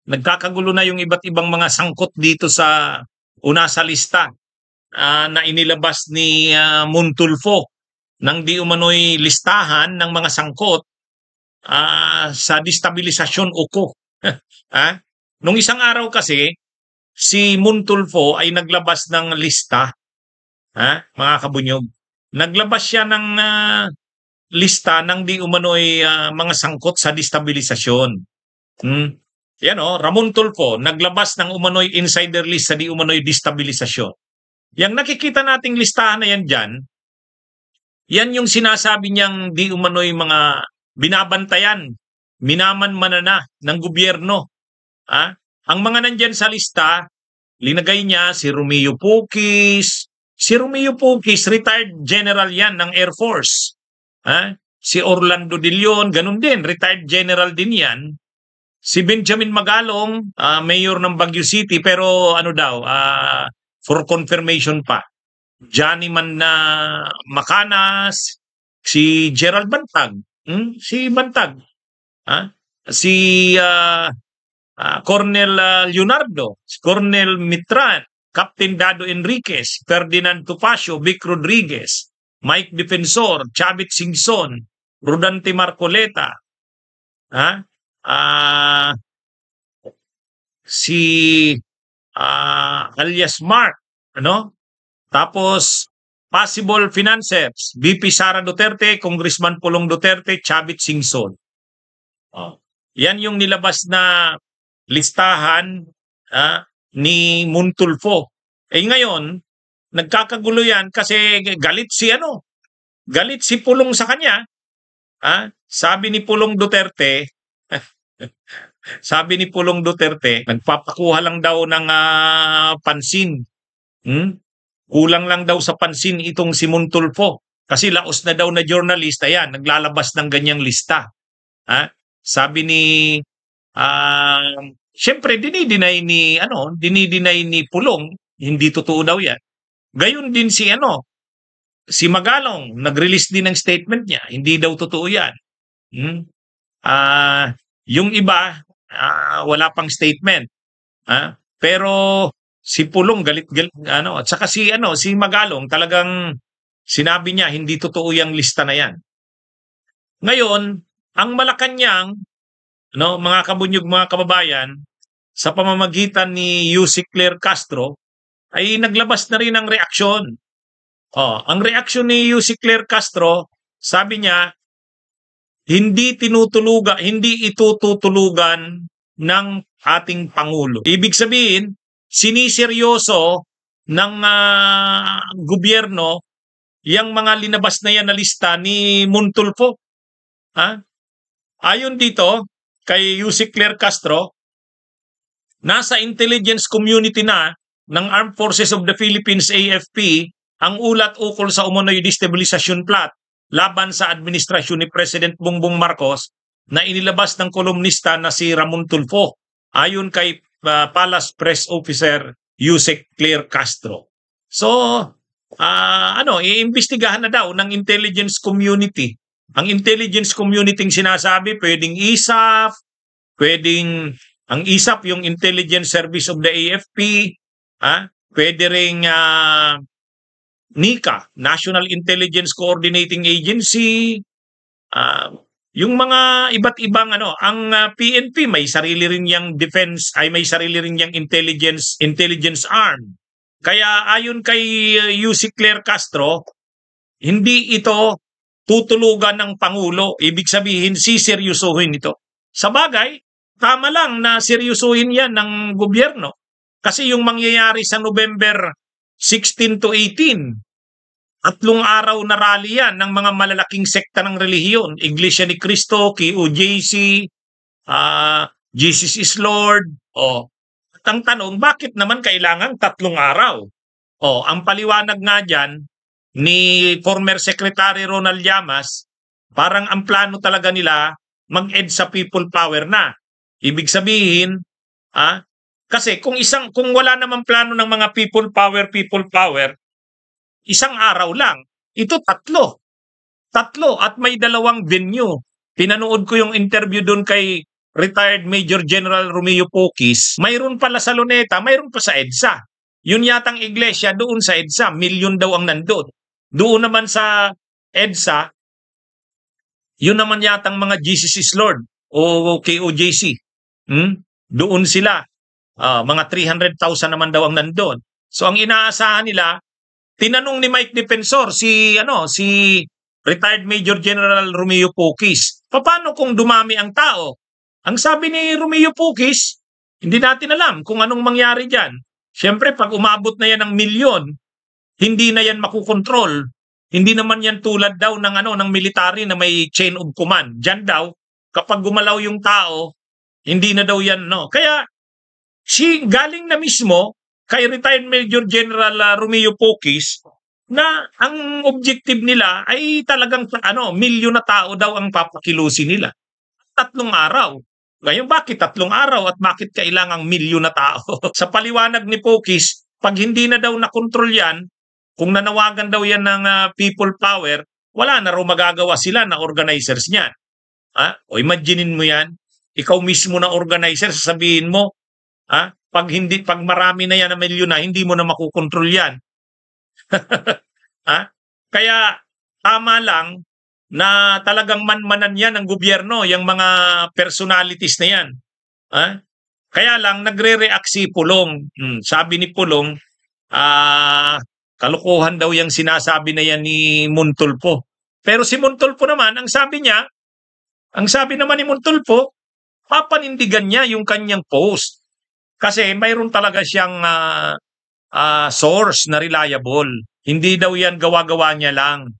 nagkakagulo na yung iba't ibang mga sangkot dito sa sa lista na inilabas ni Montulfo ng di umano'y listahan ng mga sangkot sa destabilisasyon uko. Ah, Nung isang araw kasi, si Montulfo ay naglabas ng lista, mga kabunyog. Naglabas siya ng lista ng di umano'y mga sangkot sa destabilisasyon. Yan Ramon Tulfo, naglabas ng umano'y insider list sa di umano'y destabilisasyon. Yang nakikita nating listahan na yan dyan, yan yung sinasabi niyang di umano'y mga binabantayan, minamanmana ng gobyerno. Ang mga nandyan sa lista, linagay niya si Romeo Pukis. Si Romeo Pukis, retired general yan ng Air Force. Si Orlando De Leon, ganun din, retired general din yan. Si Benjamin Magalong, mayor ng Baguio City, pero for confirmation pa. Johnny Macanas, si Gerald Bantag, si Bantag, si Colonel Leonardo, si Colonel Mitran, Captain Dado Enriquez, Ferdinand Topacio, Vic Rodriguez, Mike Defensor, Chavit Singson, Rodante Marcoleta, si alias Mark, tapos possible financiers, VP Sara Duterte, Congressman Pulong Duterte, Chavit Singson. Yan yung nilabas na listahan ni Montulfo. Ngayon, nagkakagulo yan kasi galit si Pulong sa kanya. Sabi ni Pulong Duterte, nagpapakuha lang daw ng pansin. Kulang lang daw sa pansin itong si Montulfo. Kasi laos na daw na journalist, ayan, naglalabas ng ganyang lista. Sabi ni, siyempre, dinideny ni Pulong, hindi totoo daw yan. Gayon din si Magalong, nag-release din ng statement niya, hindi daw totoo yan. Yung iba, wala pang statement. Pero si Pulong galit at saka si Magalong talagang sinabi niya hindi totoo yung lista na yan. Ngayon, ang Malacanang, mga kabunyog, mga kababayan, sa pamamagitan ni Yusek Claire Castro ay naglabas na rin ng reaksyon. Ang reaksyon ni Yusek Claire Castro, sabi niya, hindi itututulugan ng ating Pangulo. Ibig sabihin, siniseryoso ng gobyerno yung mga linabas na yan na lista ni Montulfo. Ayon dito kay Yusek Claire Castro, nasa intelligence community na ng Armed Forces of the Philippines, AFP, ang ulat ukol sa umano'y destabilisasyon plot laban sa administrasyon ni President Bongbong Marcos na inilabas ng kolumnista na si Ramon Tulfo, ayon kay Palace Press Officer Yusek Claire Castro. So, iimbestigahan na daw ng intelligence community. Ang intelligence community sinasabi, pwedeng ISAF, ang ISAF, yung Intelligence Service of the AFP, pwede ring NICA, National Intelligence Coordinating Agency, yung mga iba't ibang ang PNP may sarili rin yang defense, may sarili rin yang intelligence arm. Kaya ayon kay Yusek Claire Castro, hindi ito tutulugan ng Pangulo. Ibig sabihin, siseryosohin ito. Sa bagay, tama lang na seryosohin yan ng gobyerno. Kasi yung mangyayari sa November 16 to 18, 3 araw na rally yan ng mga malalaking sekta ng relihiyon. Iglesia ni Cristo, QJC, Jesus is Lord. At ang tanong, bakit naman kailangan 3 araw? Ang paliwanag nga dyan ni former Secretary Ronald Llamas, parang ang plano talaga nila mag-ed sa people power na. Ibig sabihin, kasi kung wala namang plano ng mga people power, isang araw lang. Ito 3. 3 at may 2 venue. Pinanood ko yung interview doon kay retired Major General Romeo Pocis, mayroon pala sa Luneta, mayroon pa sa EDSA. Yun yatang iglesia doon sa EDSA, milyon daw ang nandun. Doon naman sa EDSA, yun naman yatang mga Jesus is Lord o KOJC. Doon sila. Mga 300,000 naman daw ang nandun. So ang inaasahan nila, tinanong ni Mike Defensor si retired Major General Romeo Pocis, paano kung dumami ang tao? Ang sabi ni Romeo Pocis, hindi natin alam kung anong mangyari diyan. Siyempre pag umabot na yan ng milyon, hindi na yan makukontrol. Hindi naman yan tulad daw ng military na may chain of command. Diyan daw kapag gumalaw yung tao, hindi na daw yan Kaya galing na mismo kay retired Major General Romeo Pocis na ang objective nila ay talagang milyon na tao daw ang papakilusin nila. 3 araw. Ngayon bakit 3 araw at bakit kailangang milyon na tao? Sa paliwanag ni Pocis, pag hindi na daw nakontrol yan, kung nanawagan daw yan ng people power, wala na raw magagawa sila na organizers niyan. O imaginein mo yan, ikaw mismo na organizer, sasabihin mo, pag marami na yan na milyon na, hindi mo na makukontrol yan. Kaya tama lang na talagang manmanan yan ng gobyerno, yung mga personalities na yan. Kaya lang nagre-react si Pulong. Sabi ni Pulong, kalokohan daw yung sinasabi na yan ni Montulfo. Pero si Montulfo naman, ang sabi naman ni Montulfo, papanindigan niya yung kanyang post. Kasi mayroon talaga siyang source na reliable. Hindi daw yan gawa-gawa niya lang.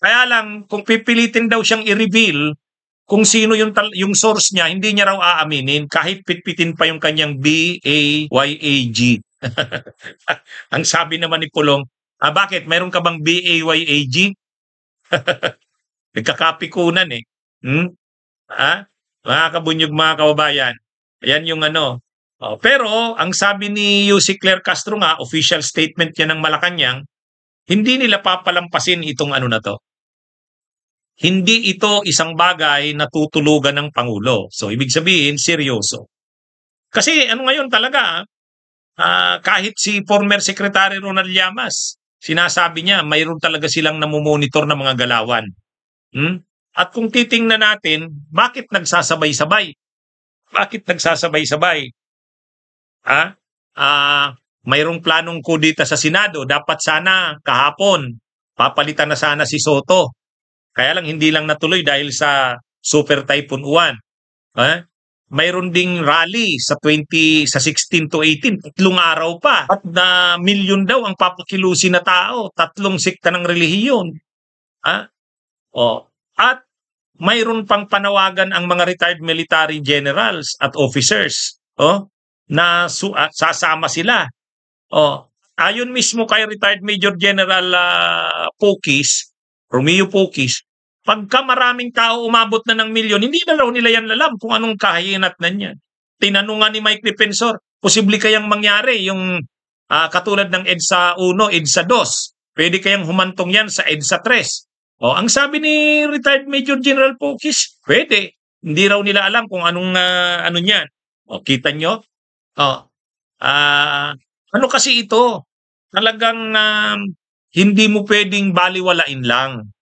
Kaya lang, kung pipilitin daw siyang i-reveal kung sino yung source niya, hindi niya raw aaminin kahit pitpitin pa yung kanyang BAYAG. Ang sabi naman ni Pulong, bakit? Mayroon ka bang BAYAG? Nagkakapikunan eh. Mga kabunyog, mga kababayan. Ayan yung pero ang sabi ni Yussi Claire Castro nga, official statement niya ng Malacanang, hindi nila papalampasin itong na to. Hindi ito isang bagay na tutulugan ng Pangulo. So ibig sabihin, seryoso. Kasi ngayon talaga, kahit si former Secretary Ronald Llamas, sinasabi niya, mayroon talaga silang namumonitor na mga galawan. At kung titingnan natin, bakit nagsasabay-sabay? Bakit nagsasabay-sabay? Mayroong planong kudita sa Senado. Dapat sana kahapon, papalitan na sana si Soto. Kaya lang hindi lang natuloy dahil sa Super Typhoon Uwan. Mayroon ding rally sa 16 to 18, 3 araw pa. At na milyon daw ang papakilusin na tao, 3 sekta ng relihiyon. At mayroon pang panawagan ang mga retired military generals at officers na sasama sila. Ayon mismo kay retired Major General Pocis, Romeo Pocis, pagka maraming tao umabot na ng milyon, hindi na raw nila yan alam kung anong kahinatnan yan. Tinanungan ni Mike Defensor, posible kayang mangyari yung katulad ng EDSA 1, EDSA 2. Pwede kayang humantong yan sa EDSA 3. Ang sabi ni retired Major General Pocis, pwede. Hindi raw nila alam kung anong niyan. Kita nyo? Ano kasi ito? Talagang hindi mo pwedeng baliwalain lang.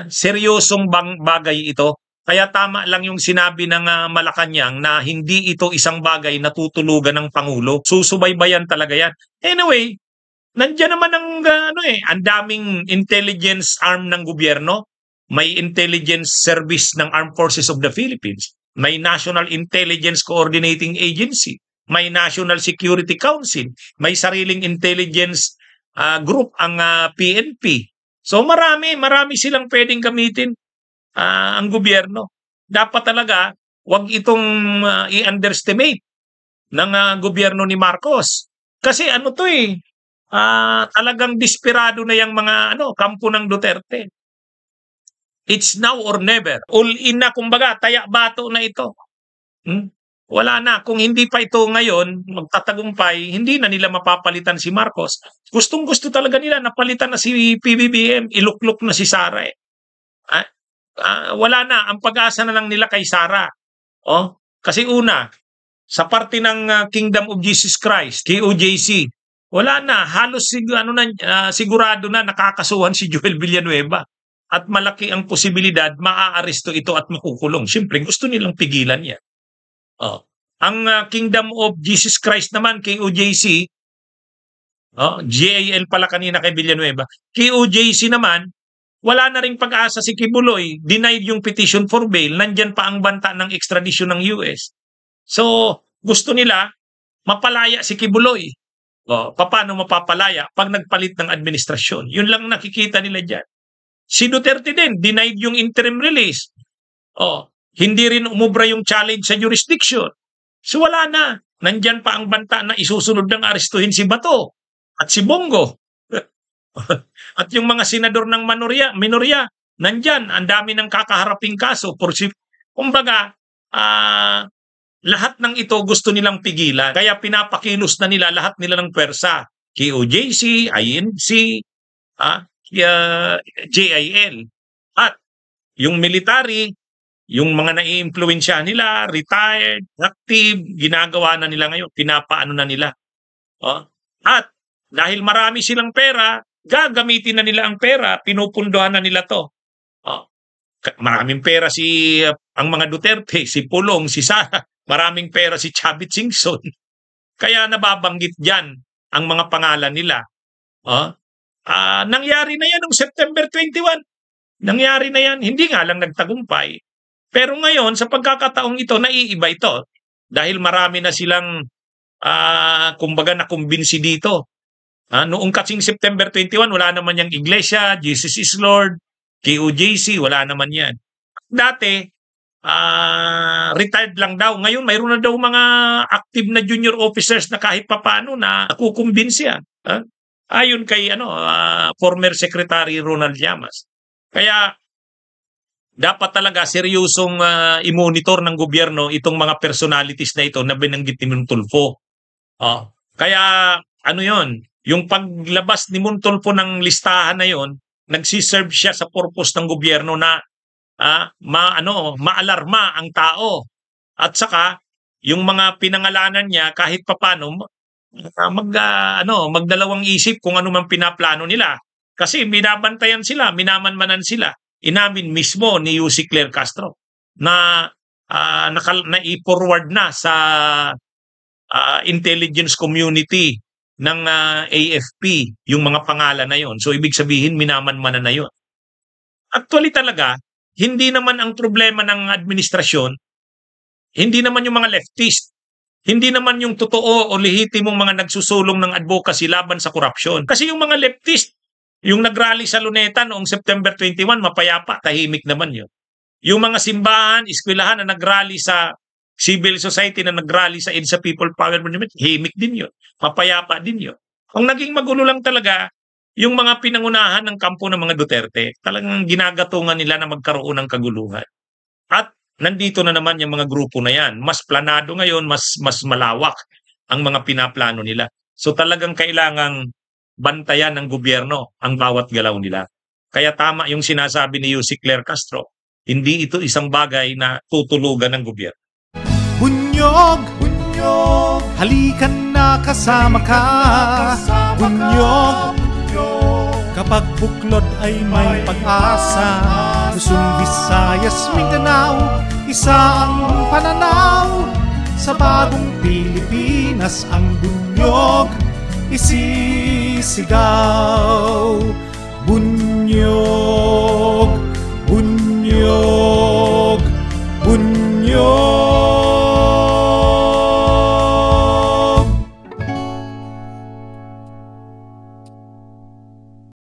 Seryosong bagay ito. Kaya tama lang yung sinabi ng Malacanang na hindi ito isang bagay na tutulugan ng Pangulo. Susubaybayan talaga yan. Anyway, nandiyan naman ang daming intelligence arm ng gobyerno. May intelligence service ng Armed Forces of the Philippines. May National Intelligence Coordinating Agency. May National Security Council, may sariling intelligence group ang PNP. So marami silang pwedeng gamitin ang gobyerno. Dapat talaga wag itong i-underestimate ng gobyerno ni Marcos. Kasi talagang desperado na yung mga kampo ng Duterte. It's now or never. All in na, kumbaga, taya-bato na ito. Wala na. Kung hindi pa ito ngayon, magtatagumpay, hindi na nila mapapalitan si Marcos. Gustong-gusto talaga nila, napalitan na si PBBM, iluklok na si Sara. Wala na. Ang pag-asa na lang nila kay Sara. Kasi una, sa parte ng Kingdom of Jesus Christ, KOJC, wala na, halos sigurado na nakakasuhan si Joel Villanueva. At malaki ang posibilidad maaaresto ito at makukulong. Siyempre, gusto nilang pigilan yan. Ang Kingdom of Jesus Christ naman, KOJC, GAL pala kanina kay Villanueva, KOJC naman, wala na ring pag-asa si Kibuloy, denied yung petition for bail, nandyan pa ang banta ng extradition ng US. So, gusto nila mapalaya si Kibuloy. Paano mapapalaya? Pag nagpalit ng administrasyon. Yun lang nakikita nila dyan. Si Duterte din, denied yung interim release. Hindi rin umubra yung challenge sa jurisdiction. So wala na. Nandyan pa ang banta na isusunod ng arestuhin si Bato at si Bongo. At yung mga senador ng minorya, nandyan. Ang dami ng kakaharaping kaso. Kumbaga, lahat ng ito gusto nilang pigilan. Kaya pinapakilos na nila lahat nila ng pwersa. KOJC, INC, JIL. At yung military, yung mga nai-impluwensya nila, retired, active, ginagawa na nila ngayon, pinapaano na nila. At dahil marami silang pera, gagamitin na nila ang pera, pinupundohan na nila to. Maraming pera ang mga Duterte, si Pulong, si Sara, maraming pera si Chavit Singson. Kaya nababanggit dyan ang mga pangalan nila. Nangyari na yan noong September 21. Nangyari na yan. Hindi nga lang nagtagumpay. Pero ngayon, sa pagkakataong ito, naiiba ito. Dahil marami na silang, kumbaga, nakumbinsi dito. Noong kasing September 21, wala naman yung Iglesia, Jesus is Lord, KOJC, wala naman yan. Dati, retired lang daw. Ngayon, mayroon na daw mga active na junior officers na kahit papano na nakukumbinsi yan. Ayon kay former Secretary Ronald Llamas. Kaya dapat talaga seryosong i-monitor ng gobyerno itong mga personalities na ito na binanggit ni Montulfo. Kaya yung paglabas ni Montulfo ng listahan na yon, nagsiserve siya sa purpose ng gobyerno na maalarma ang tao. At saka yung mga pinangalanan niya kahit papano magdalawang isip kung ano man pinaplano nila. Kasi binabantayan sila, minamanmanan sila. Inamin mismo ni Yussi Claire Castro na i-forward na sa intelligence community ng AFP yung mga pangalan na yon. So ibig sabihin minamanmanan na yon. Actually talaga, hindi naman ang problema ng administrasyon, hindi naman yung mga leftist. Hindi naman yung totoo o lehitimong mga nagsusulong ng advocacy laban sa korupsyon. Kasi yung mga leftist, yung nagrally sa Luneta noong September 21, mapayapa, tahimik naman yun. Yung mga simbahan, eskwelahan na nagrally sa civil society, na nagrally sa EDSA People Power Movement, tahimik din yun. Mapayapa din yun. Ang naging magulo lang talaga, yung mga pinangunahan ng kampo ng mga Duterte, talagang ginagatungan nila na magkaroon ng kaguluhan. At nandito na naman yung mga grupo na yan. Mas planado ngayon, mas malawak ang mga pinaplano nila. So talagang kailangang bantayan ng gobyerno ang bawat galaw nila. Kaya tama yung sinasabi ni Yussi Claire Castro, hindi ito isang bagay na tutulugan ng gobyerno. Bunyog, bunyog, halikan na kasama ka. Bunyog, kapag buklod ay may pag-asa. Luzon, Visayas, Mindanao, isa ang pananaw. Sa bagong Pilipinas ang bunyog isisigaw. Bunyog.